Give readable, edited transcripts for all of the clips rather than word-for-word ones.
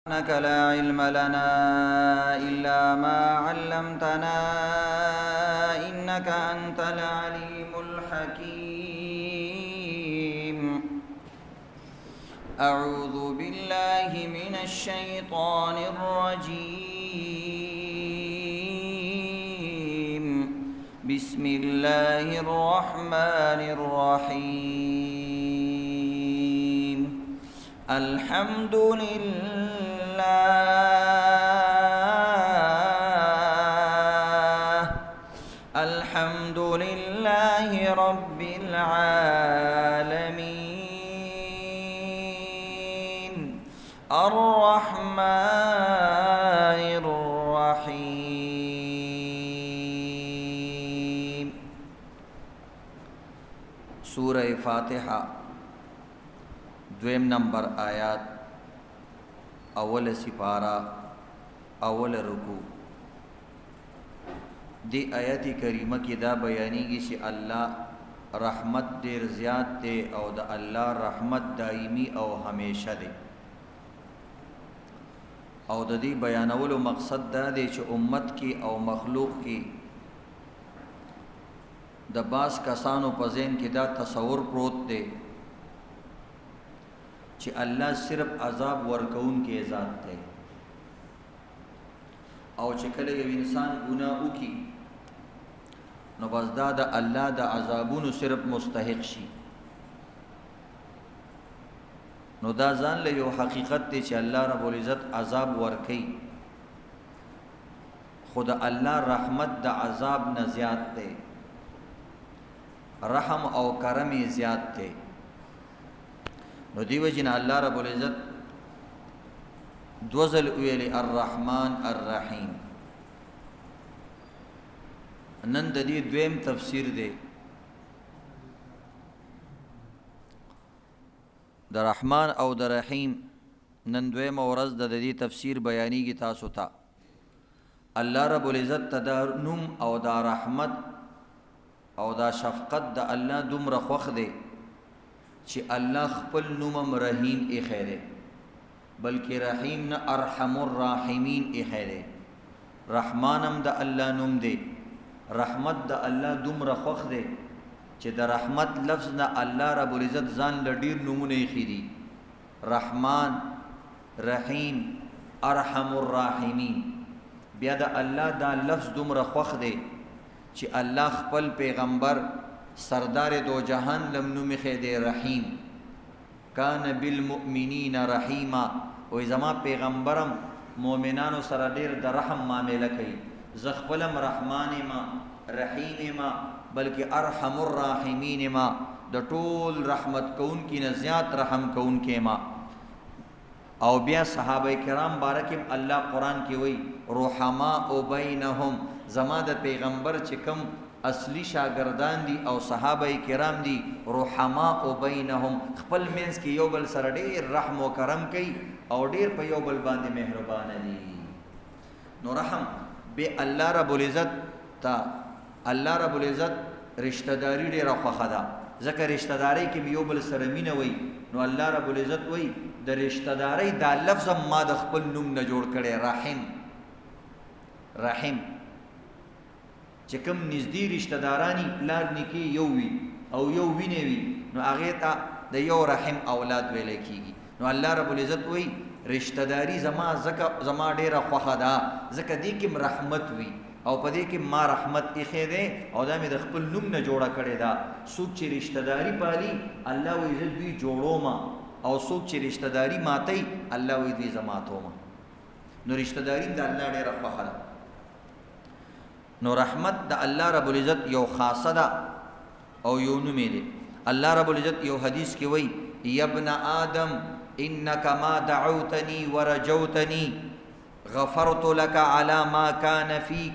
سبحانك لا علم لنا إلا ما علمتنا إنك أنت العليم الحكيم. أعوذ بالله من الشيطان الرجيم. بسم الله الرحمن الرحيم. الحمد لله رب العالمين الرحمن الرحيم. سورة فاتحة دویم نمبر آیات، اول سپارہ، اول رکوع. دی آیت کریمه کې دا بیانېږي چې الله رحمت ډېر زیات دی او د الله رحمت دایمي او همیشه دی. او د دې بیانولو مقصد دا دی چې امت کې او مخلوق کې د باس کسانو په ذهن کې دا تصور پروت دی چې الله صرف عذاب ورکون کې ذات دی، او چې کله یو انسان ګناه وکړي نو بس دا د الله د عذابونو صرف مستحق شي. نو دا ځان له یو حقیقت دی چې الله رب العزت عذاب ورکي، خود الله رحمت د عذاب نه زیات دی، رحم او کرم زیات دی. نو دیو جن الله رب العزت دوزل ویلی الرحمن الرحیم. نن د دې دویم تفسیر دی. د رحمان او د رحیم نن دویم ورځ د دې تفسیر بیانېږي تاسو ته. الله رب العزت ته د نوم او د رحمت او د شفقت د الله دومره خوښ دی چې الله خپل نوم رحیم ایښی دی، بلکې رحیم نه ارحم الراحمین ایښی دی. رحمان هم د الله نوم دی، رحمت د الله دومره خوښ دی چې د رحمت لفظ نه الله رب العزت ځان له ډېر نومونه ایښي دي. رحمان، رحیم، ارحم الراحمین. بیا د الله دا لفظ دومره خوښ دی چې الله خپل پیغمبر سردار دو جهان لم نوم خید رحیم. کان بالمؤمنین رحیما. وی زما پیغمبرم مؤمنانو سره ډیر د رحم معامله کوي. ز خپلم رحمان ما، رحیم ما، بلکې ارحم الراحمین ما، د ټول رحمت کون کی نه زیات رحم کون کې ما. او بیا صحابه کرام بارکم الله قرآن کې وی رحماء بینهم. زما د پیغمبر چې کم اصلی شاگردان دي او صحابه کرام دي، رحماء بینهم، خپل منځ کې یو بل سره ډېر رحم او کرم کوي او ډېر په یو بل باندې مهربان دي. نو رحم به الله رب العزت ته الله رب العزت رشتہ داری ډېره خوښه ده. ځکه رشتہ داری کې یو بل سره مینه وي. نو الله رب العزت وایي د رشتہ داری دا لفظ ما د خپل نوم نه جوړ کړی، رحیم. رحیم چې کوم نږدې رشتہ دارانی پلار نیکي یو وي او یو وینې وي، نو هغې ته د یو رحم اولاد ویلی کېږي. نو الله رب العزت وایي رشتہ داری زما ډېره خوښه ده، ځکه دې کې رحمت وي او په دې کې ما رحمت ایښی دی او دا مې د خپل نوم نه جوړه کړې ده. څوک چې رشتہ داری پالي الله وایي زه دوی جوړومه، او څوک چې رشتہ داری ماتوي الله وایي دوی زه ماتومه. نو رشتہ داری د الله ډېره خوښه ده. نو رحمت د الله رب العزت یو خاصه ده او یو نوم دی. الله رب العزت یو حدیث کې وایي یا ابن آدم انک ما دعوتنی ورجوتنی غفرت لك على ما كان فيك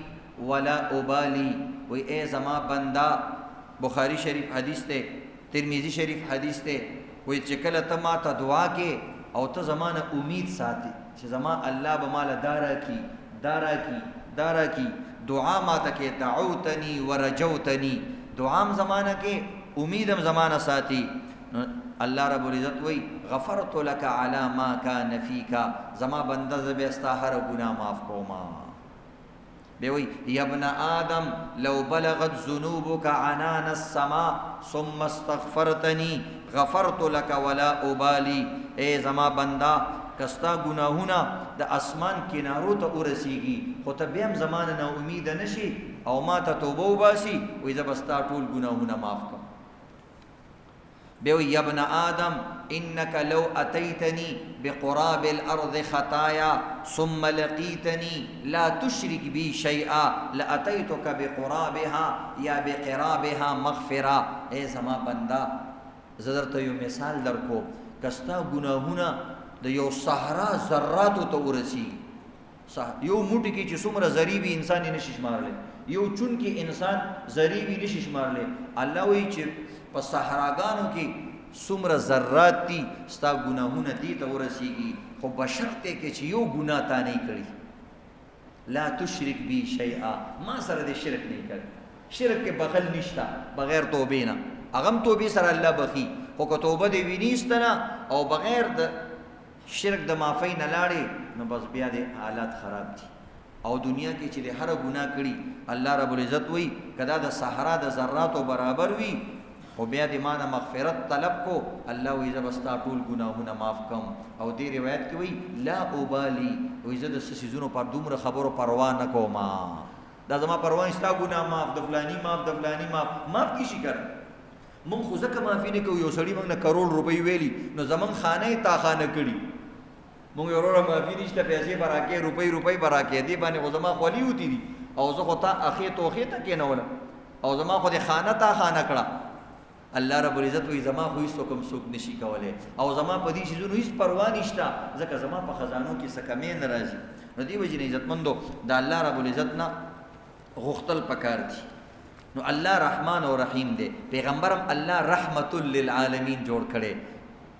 ولا ابالی. وی اے زما بندا، بخاری شریف حدیث ته، ترمذی شریف حدیث ته، وی چې کله ته ما ته دعا کې او ته زمانه امید ساتي چې زما الله به مال دارا کی دارا کی دارا کی، دعا ما ته کې دعوتنی ورجوتنی، دعام زمانہ کې امیدم زمانہ ساتي. الله رب العزت وی غفرت لك على ما كان فيك زما بنده ز به استا هر ګناه معاف کوما به وی یا ابن آدم لو بلغت ذنوبك عنان السماء ثم استغفرتني غفرت لك ولا ابالي اے زما بندا کستا گناهونه د اسمان کنارو ته ورسیږي خو ته بیا هم زمانه نه امید نشي او ما ته توبه وباسي وې زبستا ټول گناهونه معاف کړم بيو يا ابن آدم إنك لو أتيتني بقراب الأرض خطايا ثم لقيتني لا تشرك بي شيئا لأتيتك بقرابها يا بقرابها مغفرة اے زما بندا زدرت یو مثال درکو کستا گناهونه د یو صحرا ذراتو ته ورسی یو موټی کې چې څومره ذریبی انسان یې نشي شمارلی یو چون کې انسان ذریبی نشي شمارلی الله وی چې په صحراګانو کې څومره ذرات دي ستا ګناهونه دي ته ورسیږي خو بشرط کې چې یو ګناه تا نه کړی لا تشرک بی شیئا ما سره دې شرک نه کړ شرک کې بغل نشتا بغیر توبې نه اغم توبې سره الله بخي خو که توبه دې وینیستنه او بغیر د شرک د معافی نه لاړې نو بس بیا دې حالات خراب دي او دنیا کې چې د هر ګناه کړي الله رب العزت وی کدا د صحرا د ذراتو برابر وي خو بیا دې ما نه مغفرت طلب کو الله وی زبستا ټول ګناهونه معاف کم او دې روایت کې وی لا ابالي وی زه د سيزونو پر دومره خبرو پروا نه کوم دا زما پروا نشتا ګناه معاف د فلانی معاف د فلانی معاف کی شي کړ مونږ خو ځکه معافي نه کوو یو سړی مونږ نه کروڑ روپۍ ویلي نو زمونږ خانه تا خانه کړي مونږ یو وروره معافي نشته پیسې براکې روپۍ براکې دې باندې خو زما خولي وتی دي او زه خو تا اخې توخې ته کېنولم او زما خو دې خانه تا خانه کړه الله رب العزت وی زما خو هیڅ کوم څوک نشي کولای او زما په دې شیزونو هیڅ پروا نشته ځکه زما په خزانو کې څه کمی نه راځي نو دې وجې نه عزتمندو د الله رب العزت نه غختل پکار دي نو الله رحمان او رحیم دی پیغمبرم الله رحمت للعالمین جوړ کړي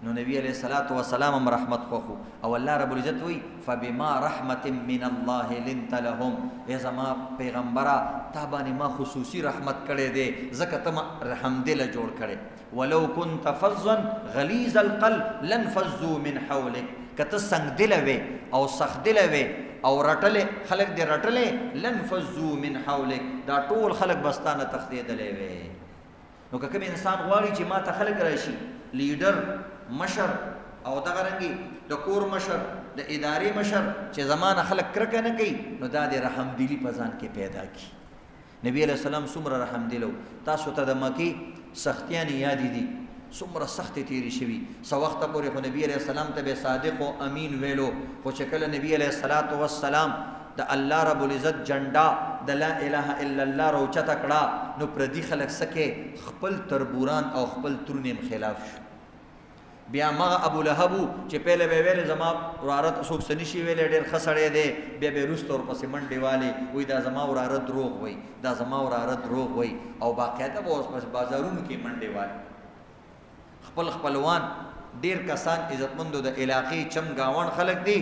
نو نبی علیہ الصلوۃ والسلام هم رحمت خوخو او الله رب العزت وی فبما رحمت من الله لنت لهم ای زما پیغمبره تا باندې ما خصوصي رحمت کړي دي زکه تم رحم دل جوړ کړي ولو كنت فظا غلیظ القلب لانفضوا من حولك کته څنګه دل وي او سخت دل وي او رټله خلق دې رټله لانفضوا من حولك دا ټول خلق بستانه تخدیدلې وي نو کوم انسان غواړي چې ما ته خلق راشي لیډر مشر او دغه رنګي د کور مشر د ادارې مشر چې زمانه خلک کرکه نه کوي نو دا د رحم دلی په ځان کې پیدا کی نبی علیہ السلام څومره رحم دلو تاسو ته د مکی سختیان یاد دي څومره سخت تیری شوی سو وخت پورې خو نبی علیہ السلام ته به صادق او امین ویلو خو چې کله نبی علیہ السلام د الله رب العزت جنډا د لا اله الا الله روچته کړه نو پردي خلک سکه خپل تربوران او خپل ترنیم خلاف شو بیا ما ابو لهب چې پهله به ویل زما ورارت څوک سنشي ویل ډېر خسړې دی بیا به روس تور پسې منډې والی وای دا زما ورارت دروغ وای دا زما ورارت دروغ وای او باقاعده به اوس پس بازارونو کې منډې والی خپل خپلوان ډېر کسان عزتمندو د علاقې چم گاون خلک دي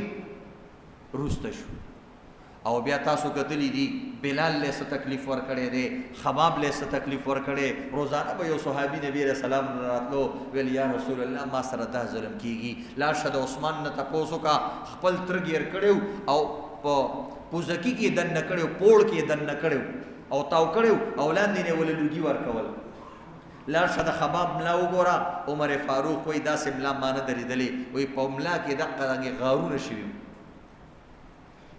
روسته شو او بیا تاسو کتلی دي بلال له څه تکلیف ور کړي دي خباب له څه تکلیف ور کړي روزانه به یو صحابي نبی رسول الله راتلو ویل یا رسول الله ما سره دا ظلم کیږي لا شد عثمان نه تاسو کا خپل ترګیر کړو او په پوزکی کې دن نکړو پوړ کې دن نکړو او تاو کړو اولاد نه ول لوګي ور کول لا شد خباب ملا وګورا عمر فاروق وای دا سملا مان درېدلې وای په ملا کې دغه رنګ غارونه شوی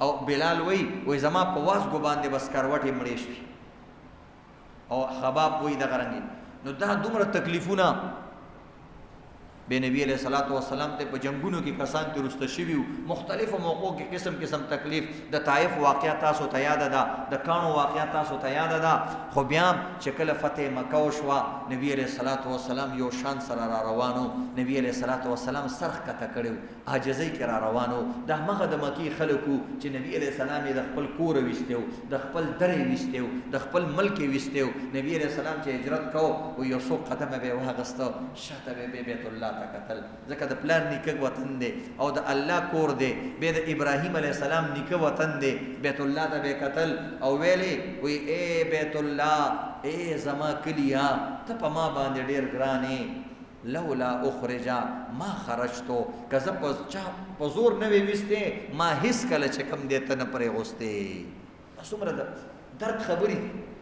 او بلال وی زما په واسګو باندې بس کروټي مړې شي او خباب وی د غرنګ نو دا دومره تکلیفونه به نبی علیہ الصلوۃ والسلام ته په جنگونو کې کسان ته رسته شوی مختلفو موقعو کې قسم قسم تکلیف د طائف واقعا تاسو ته یاد ده د کانو واقعا تاسو ته یاد ده خو بیا چې کله فتح مکه وشو نبی علیہ الصلوۃ والسلام یو شان سره را روانو نبی علیہ الصلوۃ والسلام سرخ کته کړو عاجزۍ کې را روانو د مغه د مکی خلکو چې نبی علیہ السلام د خپل کور وستیو د خپل درې وستیو د خپل ملک وستیو نبی علیہ السلام چې هجرت کو او یو څو قدمه به واغسته شاته به بیت الله قتل ځکه د پلان نیکه وطن دی او د الله کور دی به د ابراهیم علیه السلام نیکه وطن دی بیت الله ته به قتل او ویلې وی اے بیت الله اے زما کلیا ته په ما باندې ډیر ګرانې لولا اخرجا ما خرجتو کزه په زور نه وی وسته ما هیڅ کله چې کم دیته نه پرې غوسته څومره درد خبرې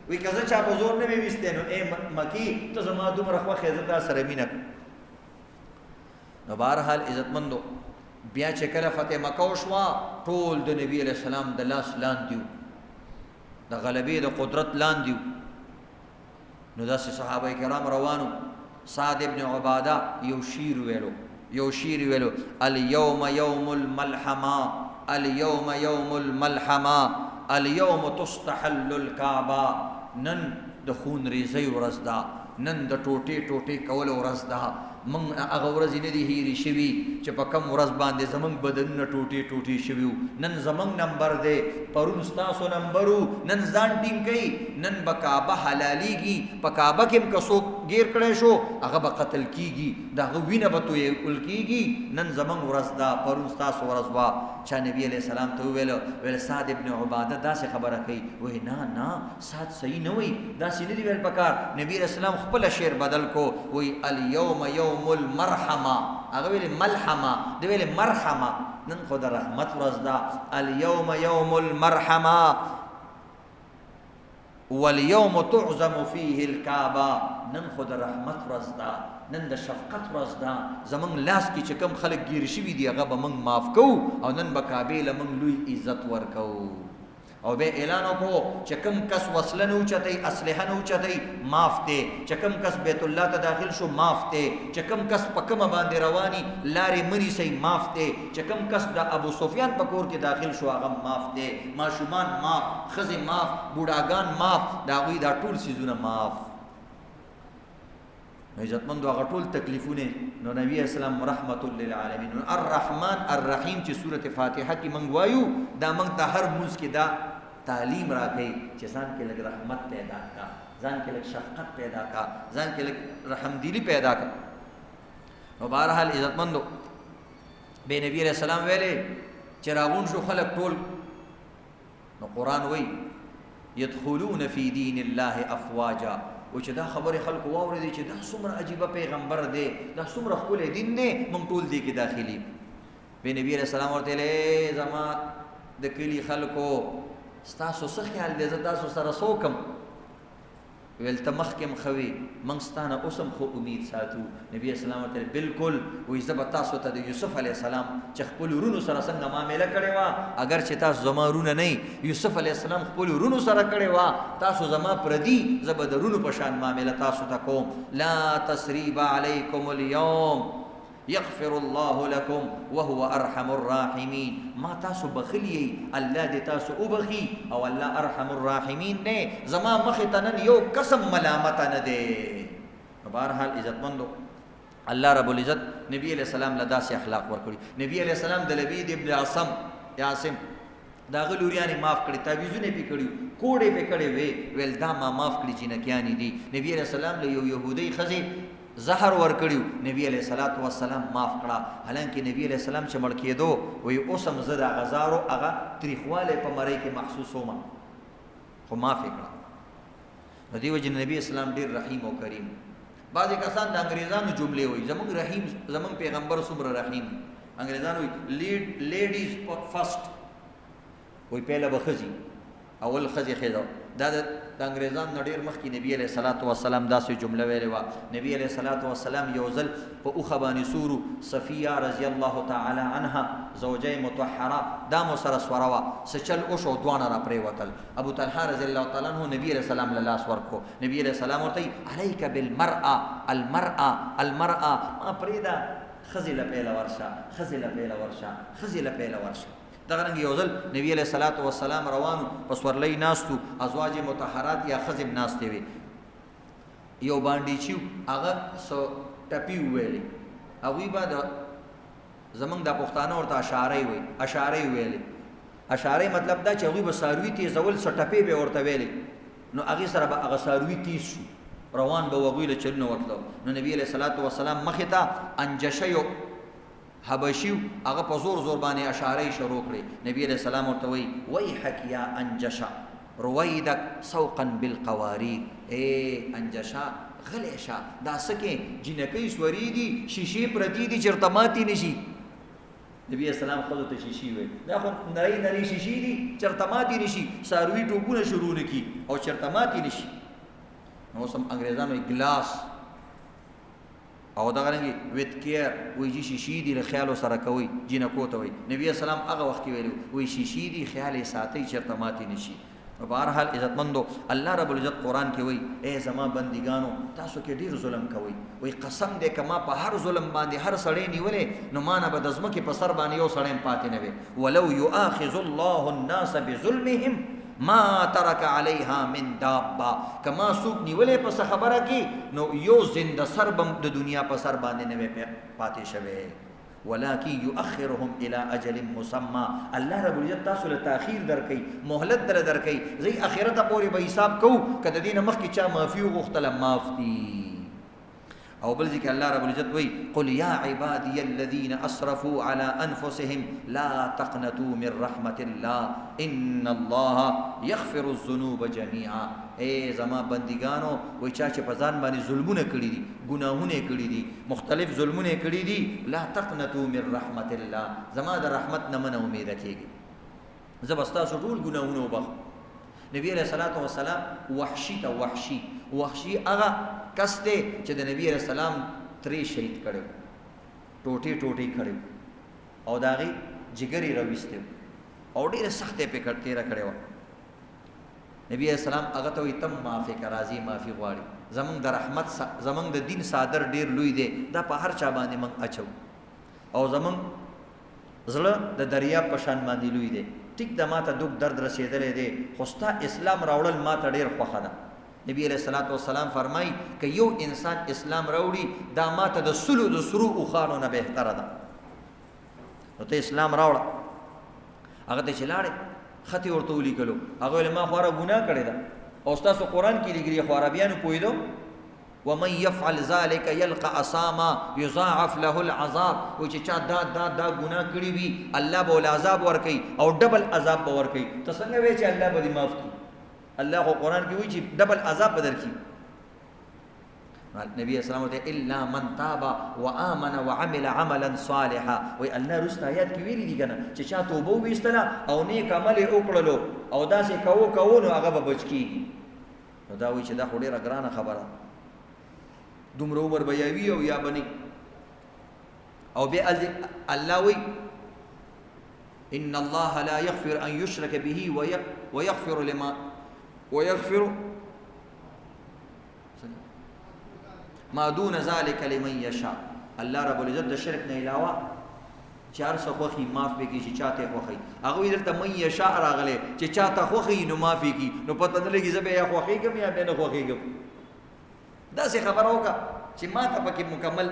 وی کزه چا په زور نه وی وسته نو اے مکی ته زما دومره خوښه زتا سره مینه نو بهرحال عزتمندو بیا چې کله فتح مکه وشوه ټول د نبی علیہ السلام د لاس لاندې د غلبې د قدرت لاندې نو داسې صحابه کرام روانو سعد ابن عباده یو شیر ویلو اليوم يوم الملحمه اليوم يوم الملحمه اليوم تستحل الكعبه نن د خون ریزي ورځ ده نن د ټوټې کول ورځ ده من هغه ورځې نه دي هېرې شوي چې په کم ورځ باندې زمونږ بدنونه ټوټې شوي نن زمونږ نمبر دی پرون ستاسو نمبر نن ځان ټینګ کوي نن به کعبه حلالېږي په کعبه کې هم که څوک ګیر کړی شو هغه به قتل کېږي د هغه وینه به تویل کېږي نن زمونږ ورځ ده پرون ستاسو ورځ وه چا نبي علیہ السلام ته ویل سعد ابن عباده داسې خبره کوي وایي نه سعد صحیح نه وایي داسې نه دي ویل پکار نبي علیہ السلام خپله شعر بدل کو وایي اليوم يوم المرحمه هغه ویلې ملحمه دی ویلې مرحمه نن خو د رحمت ورځ ده اليوم يوم المرحمه واليوم تعظم فيه الكعبه نن خو د رحمت ورځ ده نن د شفقت ورځ ده زمونږ لاس کې چې کوم خلک ګیر شوي دي هغه به موږ معاف کوو او نن به کعبې له موږ لوی عزت ورکوو او به اعلان وکړو چې کوم کس وسله نه اوچتوي اسلحه نه اوچتوي معاف دی چې کوم کس بیت الله ته داخل شو معاف دی چې کوم کس په کومه باندې رواني لارې منیسئ معاف دی چې کوم کس د ابو سفیان په کور کې داخل شو هغه معاف دی ماشومان معاف ښځې معاف بوډاګان معاف د هغوی دا ټول څیزونه معاف نو عزتمندو هغه ټول تکلیفونه نو نبی اسلام رحمت للعالمین الرحمن الرحیم چې سورۃ فاتحه کې موږ وایو دا موږ ته هر مونځ کې دا تعلیم راکوي چې ځان کې لږ رحمت پیدا کا ځان کې لږ شفقت پیدا کا ځان کې لږ رحمدلی پیدا کا نو بهرحال عزتمندو به نبی علیہ السلام ویلې چې راغون شو خلک ټول نو قرآن وایي يدخلون فی دین الله افواجا و چې دا خبرې خلکو واورېدې چې دا څومره عجیبه پیغمبر دی دا څومره ښکلی دین دی موږ ټول دې کې داخلي بیا نبي علیہ السلام ورته ویلې زما د کلي خلکو ستاسو څه خیال دی زه تاسو سره څه وکړم ویل ته مخکې م ښه وي موږ ستا نه اوس هم خو امید ساتو نبي اسلام ورته بلکل وایي زه به تاسو ته د یوسف علیه السلام چې خپلو وروڼو سره څنګه معامله کړې وه اگر چې تاسو زما وروڼه نه یوسف علیه السلام خپلو وروڼو سره کړې وه تاسو زما پردي زه به د وروڼو په شان معامله تاسو ته کوم لا تسریب علیکم اليوم یغفر الله لكم وهو ارحم الراحمین ما تاسو بخلی الله دې تاسو وبخي او الله ارحم الراحمین نه زما مخ ته نن یو قسم ملامت نه دی بهرحال عزتمندو الله رب العزت نبی علیہ السلام له داسې اخلاق ورکړي نبی علیہ السلام د لبید ابن عاصم دا غلوریانې معاف کړي تعویذونه پې کړي کوړې پې کړې ویل دا ما معاف کړي جنکیانې دي نبی علیہ السلام له یو یهودۍ ښځې زهر ورکړیو نبی علیہ الصلوۃ والسلام معاف کړه حالانکه نبی علیہ السلام چې مړ کېدو وایي اوس هم زه د غزارو هغه تریخوالی په مرۍ کې محسوس وم خو معاف یې کړه نو دې وجې نبی اسلام ډېر رحیم او کریم بعضې کسان د انګریزانو جملې وایي زمونږ رحیم زمونږ پیغمبر څومره رحیم انګریزان وایي لیډیز فرسټ وایي پهله به ښځي اول ښځې ښځه دا د انګریزان نه ډېر مخکې نبي علیه صلات وسلام داسې جمله ویلې وه نبي علیه صلات وسلام یو ځل په اوښه باندې سورو صفیه رضی الله تعالی عنها زوجه مطهره دا مو سره سوره وه څه چل وشو دواړه را پرېوتل ابو طلحه رضی الله تعالی عنه نبي علیه السلام له لاس ورکړو نبي علیه السلام ورته علیک بالمرأه المرأه ما پرېږده ښځې له پیله ورشه ښځې له پیله ورشه ښځې له پیله ورشه دغه رنګ یو ځل نبی علیہ الصلوۃ والسلام روانو په سورلۍ ناستو ازواج مطهرات یا ښځې ناستې وې یو باندې چې هغه څه ټپي وویلې هغوی به زمونږ د پښتانه ورته اشارې ویلې اشارې مطلب دا چې هغوی به څاروي تیزول څه ټپې به ورته ویلې نو هغې سره به هغه څاروي تیز شو روان به هغوی له چلونه ورتلو نو نبی علیہ الصلوۃ والسلام مخې ته انجشه یو حبشیو هغه په زور باندې اشارې شروع کړې نبی علیہ السلام ورته وایي ویحک یا انجشه رویدک سوقا بالقواریر اے انجشه غلی شه دا څه کې جنکۍ سوري دي شیشې پرتې دي چېرته ماتې نه شي نبی اسلام ښځو ته شیشې وایي دا خو نرۍ نرۍ شیشې دي چېرته ماتې نه شي څاروي ټوپونه شروع نه کړي او چېرته ماتې نه شي نو اوس هم انګرېزانو یې ګلاس او دغه رنګې ویت کیر وایي چې شیشې دي له خیالو سره کوئ جینکو ته وایي نبي اسلام هغه وخت کې ویلي وایي شیشې دي خیال یې ساتئ چېرته ماتې نه شي نو بهرحال عزتمندو الله رب العزت قرآن کې وایي ای زما بندګانو تاسو کې ډېر ظلم کوئ وایي قسم دی که ما په هر ظلم باندې هر سړی نیولی نو ما نه به د ځمکې په سر باندې یو سړی هم پاتې نه وی ولو یؤاخذ الله الناس بظلمهم ما ترک علیها من دابه که ما څوک نیولی په څه خبره کې نو یو زنده سر به د دنیا په سر باندې نه وی پاتې شوی ولكن يؤخرهم الى اجل مسمى الله رب العزت تاسو له تاخير درکې مهلت درکې زي اخرته پورې به حساب کو کده دینه مخکې چا معافي وغوښتله معاف دي او بل ذکر الله رب العزت وی قل يا عبادي الذين اسرفوا على انفسهم لا تقنطوا من رحمة الله ان الله يغفر الذنوب جميعا اے زما بندگانو وای چا چې په ځان باندې ظلمونه کړی دي ګناهونه کړی دي مختلف ظلمونه کړی دي لا تقنطوا من رحمة الله زما د رحمت نه منه امید کېږي زبستا ټول ګناهونه وبخ نبی علیہ الصلوۃ والسلام وحشی هغه کس دی چې د نبی علیہ السلام ترې شهید کړو ټوټې کړو او د هغې جګرې راویستې او ډېره سختې پې تېره کړې وه نبی علیہ السلام هغه ته وایي تم معافي که راځي معافي غواړي زمونږ د رحمت زمونږ د دین صادر ډېر لوی دی دا په هر چا باندې موږ اچو او زمونږ زړه د دریاب په شان باندې لوی دی ټیک د ما ته دک درد رسېدلی دی خو ستا اسلام راوړل ما ته ډېر خوښه ده نبی علیہ الصلوۃ والسلام فرمایي که یو انسان اسلام راوړي دا ما ته د سلو د سرو اوښانو نه بهتره ده نو ته اسلام راوړه هغه ته چې لاړې خطې ورته ولیکلو هغه ویل ما خو ګناه کړې ده او ستاسو قرآن کې لیکلي خو عربیانو پوهېدو ومن يفعل ذلك يلقى اثاما يضاعف له العذاب و چې چا دا ګناه کړی وي الله به ول عذاب ورکوي او ډبل عذاب به ورکوي ته څنګه وایې چې الله به دې معاف کړي الله خو قرآن کې وایي چې ډبل عذاب به درکړي نبی اسلام ته الا من تاب وآمن وعمل عملا صالحا وای الله رست آیات کې ویلي دي کنه چې چا توبه ویستله او نیک عمل یې وکړلو او داسې کوو نو هغه به بچ کېږي نو دا وایي چې دا خو ډېره ګرانه خبره دومره عمر به یا وي او یا به نه او بیا الله وایي ان الله لا يغفر ان يشرك به ويغفر ما دون ذلك لمن يشاء الله رب العزت د شرک نه علاوه چار څه خوخي معاف به کی چې چاته خوخي هغه وی درته من يشاء راغله چې چاته خوخي نو معافي کی نو پته نه لګي زبې یا خوخي کوم یا نه خوخي کوم دا څه خبره وکړه چې ما ته پکې مکمل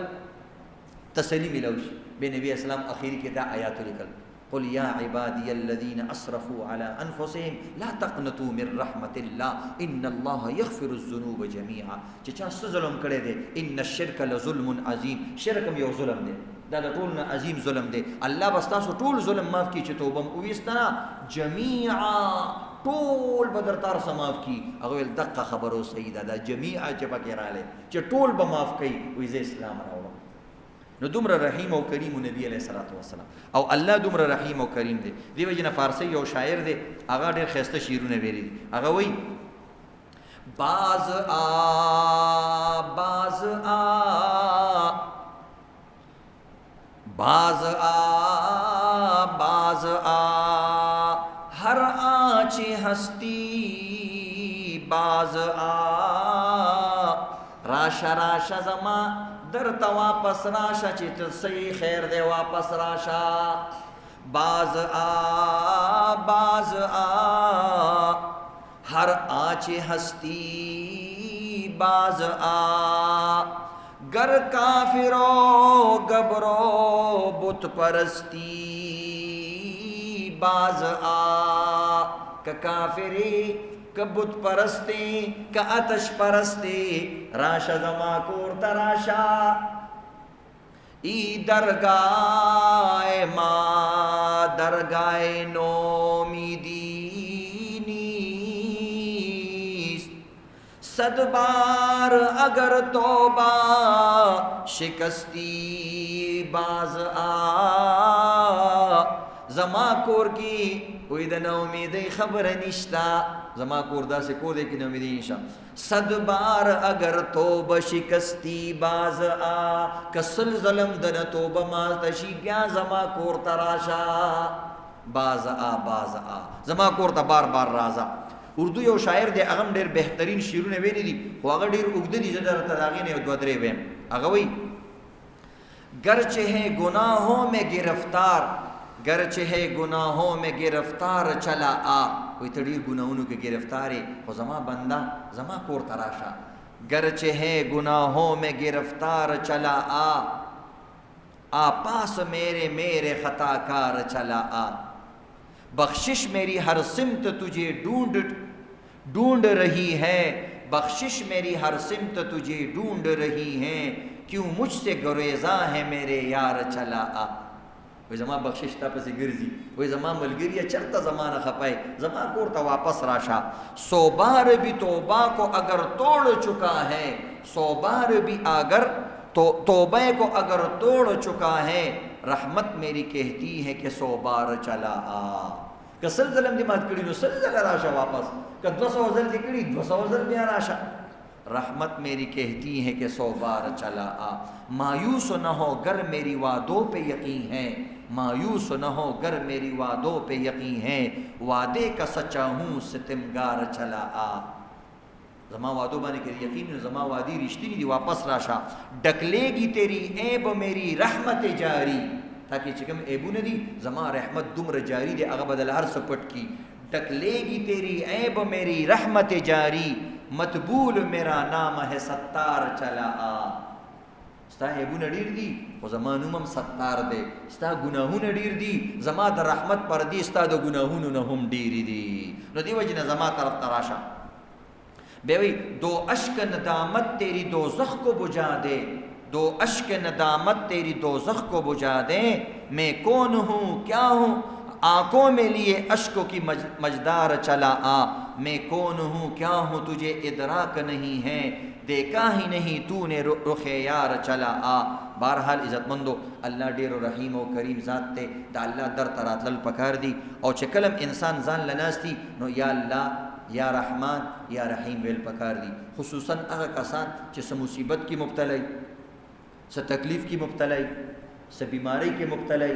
تسلی ملوش به نبی اسلام اخیری کې دا آیات لیکل قل يا عبادي الذين اسرفوا على انفسهم لا تقنطوا من رحمة الله ان الله يغفر الذنوب جميعا چې چا ظلم کړی دی ان الشرك لظلم عظیم شرک یو ظلم دی دا د ټول نه عظیم ظلم دی الله بس تاسو ټول ظلم معاف کړي چې توبه مو ویستنه جميعا ټول بدر تار سماف کی هغه دقه خبرو سیدا دا جميعا چې پکې رااله چې ټول به معاف کړي وې اسلام راوړو نو دومره رحیم او کریم نبی علیہ الصلوۃ والسلام او الله دومره رحیم او کریم دی دیو جن فارسی یو شاعر دی هغه ډېر خسته شعرونه ویلي دي هغه وایي باز آ ہر آنچ ہستی باز آ راشا زما در تا واپس راشا چې ته صحیح خیر دی واپس راشا باز آ ہر آنچ ہستی باز آ گر کافرو گبرو بت پرستی باز آ کا کافری کا بت پرستی کا آتش پرستی راشا زما کور تراشا ای درگاہ ما درگاہ نومیدی نیست صد بار اگر توبہ شکستی باز آ زما کور کی وې د نا امیدۍ خبره نشتا زما کور داسې کور دی کې نا امیدۍ نشته صد بار اگر توبه شکستی باز آ کسل ظلم دنه توبه ماته شي بیا زما کور ته راشه باز آ زما کور ته بار بار راځه اردو یو شاعر دی هغه ډېر بهترین شعرونه ویلي دي خو هغه ډېر اوږده دي زه درته د هغې نه یو دوه درې ویم هغه وایي گرچہ ہے گناہوں میں گرفتار گرچہ ہے گناہوں میں گرفتار چلا آ وی ته ډېر ګناهونو کې گرفتار یې خو زما بنده زما کور ته راشه گرچہ ہے گناہوں میں گرفتار چلا آ پاس میرے میرے خطا کار چلا آ بخشش میری ہر سمت تجھے ڈھونڈ رہی ہے بخشش میری ہر سمت تجھے ڈھونڈ رہی ہے کیوں مجھ سے گریزاں ہے میرے یار چلا آ وی زما بخشش تا پسې ګرځي وی زما ملګریه چرته زمانہ خپای زما کور ته واپس راشه 100 بار بھی توبہ کو اگر توڑ چکا ہے 100 بار بھی اگر توبہ کو اگر توڑ چکا ہے رحمت میری کہتی ہے کہ 100 بار چلا آ که سل ظلم دې مات کړي نو سل ځله راشه واپس که 200 ځل دې کړي 200 ځل بیا راشه رحمت میری کہتی ہے کہ 100 بار چلا آ مایوس نہ ہو گر میری وعدوں پہ یقین ہے مایوس نہ ہو گر میری وعدوں پہ یقین ہے وعدے کا سچا ہوں ستمگار چلا آ زما وعدوں باندې کې یقین زما وعدی رښتینی دی واپس راشه ډکلے گی تیری عیب میری رحمت جاری تاکہ چې کوم عیبونه دي زما رحمت دومره جاری دی هغه بدل هر څه پټ کی ڈکلے گی تیری عیب میری رحمت جاری مطبول میرا نام ہے ستار چلا آ ستا عیبونه ډیر دي خو زما نوم هم ستار دی ستا ګناهونه ډیر دي زما د رحمت پردې ستا د ګناهونو نه هم ډیرې دي نو دې وجې نه زما طرف ته راشه بیا وایي دو اشک ندامت تیری دوزخ کو بجا دے دو اشک ندامت تیری دوزخ کو بجا دے میں کون ہوں کیا ہوں آنکھوں میں لیے اشکوں کی مجدار چلا آ میں کون ہوں کیا ہوں تجھے ادراک نہیں ہے دیکھا ہی نہیں تو نے رخ یار چلا آ بہرحال عزت مندو اللہ ډیر رحیم او کریم ذات ته د الله در تراتل پکار دی او چې کلم انسان ځان لناستی نو یا الله یا رحمان یا رحیم ویل پکار دی خصوصا هغه کسان چې څه مصیبت کې مبتلا څه تکلیف کې مبتلا څه بیماری کې مبتلا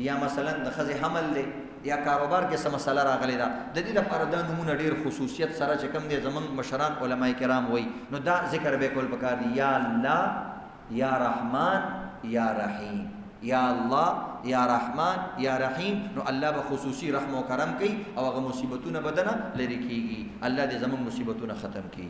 یا مثلا د ښځې حمل دی یا کاروبار کې څه مسله راغلی ده د دې لپاره دا نومونه ډېر خصوصیت سره چې کوم دی زمونږ مشران علما کرام وایي نو دا ذکر به کول پکار دی یا الله یا رحمان یا رحیم یا الله یا رحمان یا رحیم نو الله به خصوصي رحم او کرم کوي او هغه مصیبتونه بدنه لري کیږي الله دې زمونږ مصیبتونه ختم کړي